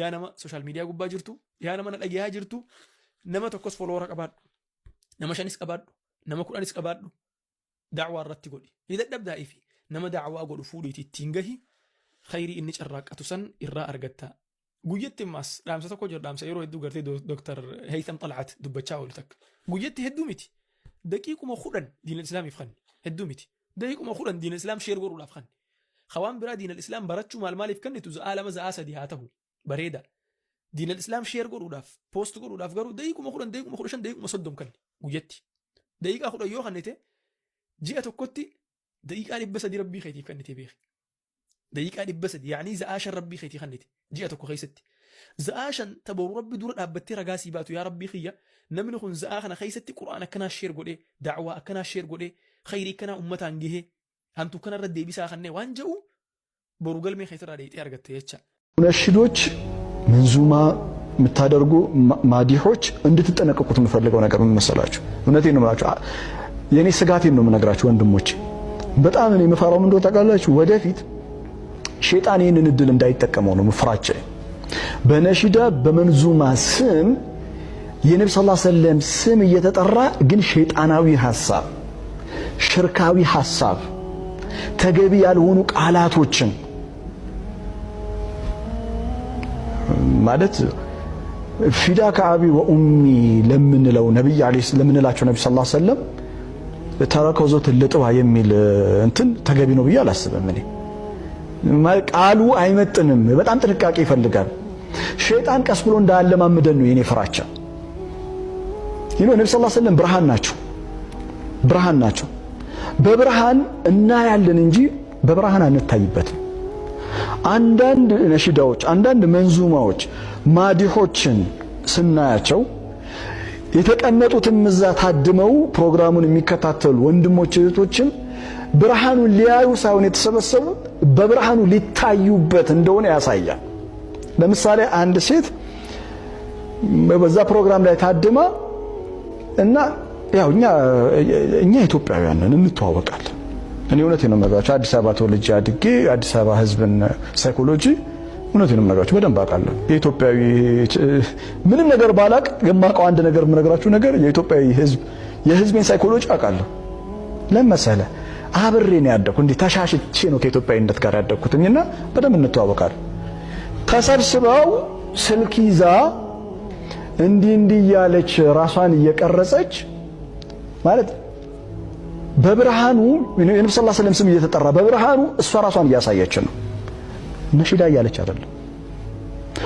yaa nama social media gubbaa jirtu yaa nama na dhageeyaa jirtu nama tokkos follower qabaadhu nama 5 qabaadhu nama 10 qabaadhu da'waa irratti godhi ni dadhabdaa ifi nama da'waa godhu fuudhiiti ittiin gahi khayrii inni carraaqatu san irraa argatta guyyatti mas dhaamsa tokko jira dhaamsa yeroo hedduu gartee Dr. Haytham Tal'at dubbachaa oolu takka guyyatti hedduu miti daqiiquma 10 diin al-islaamiif khanni hedduu miti daqiiquma 10 diin al-islaam sheer godhuudhaaf khanni khawaan biraa diin al-islaam barachuu maaliif kannitu za'a lama za'a sadi haa ta'u bareeda diin al-islaam sheer godhuudhaaf post godhuudhaaf garuu daqiiquma 10 daqiiquma 15 daqiiquma 30 kanni guyyatti daqiiqaa 10 yoo kannite ji'a tokkotti daqiiqaa 300 rabbii keetiif kannite beeki daqiiqaa 300 yaani za'a shan rabbii keetiif kannite ji'a tokko keessatti za'a shan taboru rabbi dura dhaabbattee ragaa sii baatu yaa rabbii khiyya namni kun za'a kana keessatti qur'aan akkanaa sheer godhee da'waa akkanaa sheer godhee khayrii akkanaa ummataan gahee hantu kanarra deebisaa kannee waan jedhu boru galmee keessarraa dheeyxee argatte jecha ሙነሽዶች መንዙማ የምታደርጉ ማዲሆች እንድትጠነቀቁት የምፈልገው ነገር ምን መሰላችሁ? እውነቴን ነው የምላችሁ። የኔ ስጋቴን ነው የምነግራችሁ ወንድሞቼ። በጣም እኔ የምፈራው ምን እንደሆነ ታውቃላችሁ? ወደፊት ሸይጣን ይህንን እድል እንዳይጠቀመው ነው ምፍራቼ። በነሽዳ በመንዙማ ስም የነብዩ ሰለላሁ ዐለይሂ ወሰለም ስም እየተጠራ ግን ሸይጣናዊ ሐሳብ፣ ሽርካዊ ሐሳብ፣ ተገቢ ያልሆኑ ቃላቶችን ማለት ፊዳከ አቢ ወኡሚ ለምንለው ነብይ አለይሂ ለምንላቸው ነብይ ሰለላሁ ዐለይሂ ወሰለም ተረከዞ ትልጥባ የሚል እንትን ተገቢ ነው ብዬ አላስብም። እኔ ቃሉ አይመጥንም፣ በጣም ጥንቃቄ ይፈልጋል። ሸይጣን ቀስ ብሎ እንዳያለማምደን ነው የኔ ፍራቻ። ነብይ ሰለላሁ ዐለይሂ ወሰለም ብርሃን ናቸው። በብርሃን እናያለን እንጂ በብርሃን አንታይበትም። አንዳንድ ነሽዳዎች አንዳንድ መንዙማዎች ማዲሆችን ስናያቸው የተቀመጡትም እዛ ታድመው ፕሮግራሙን የሚከታተሉ ወንድሞች እህቶችን ብርሃኑን ሊያዩ ሳይሆን የተሰበሰቡ በብርሃኑ ሊታዩበት እንደሆነ ያሳያል። ለምሳሌ አንድ ሴት በዛ ፕሮግራም ላይ ታድማ እና ያው እኛ ኢትዮጵያውያን ነን እንተዋወቃለን። እኔ እውነቴን ነው የምነግራችሁ። አዲስ አበባ ተወልጄ አድጌ አዲስ አበባ ህዝብን ሳይኮሎጂ እውነቴን ነው የምነግራችሁ በደንብ አውቃለሁ። የኢትዮጵያዊ ምንም ነገር ባላቅ የማውቀው አንድ ነገር የምነግራችሁ ነገር የኢትዮጵያዊ የህዝብን ሳይኮሎጂ አውቃለሁ። ለምሳሌ አብሬ ነው ያደኩት፣ እንዴ ተሻሽቼ ነው ከኢትዮጵያዊነት ጋር ያደኩትኝና በደንብ እንተዋወቃለን። ተሰብስበው ስልክ ይዛ እንዲህ ያለች ራሷን እየቀረጸች ማለት በብርሃኑ የነብዩ ሰለላሁ ዐለይሂ ወሰለም ስም እየተጠራ በብርሃኑ እሷ ራሷን እያሳየች ነው። ነሽዳ እያለች አይደለም።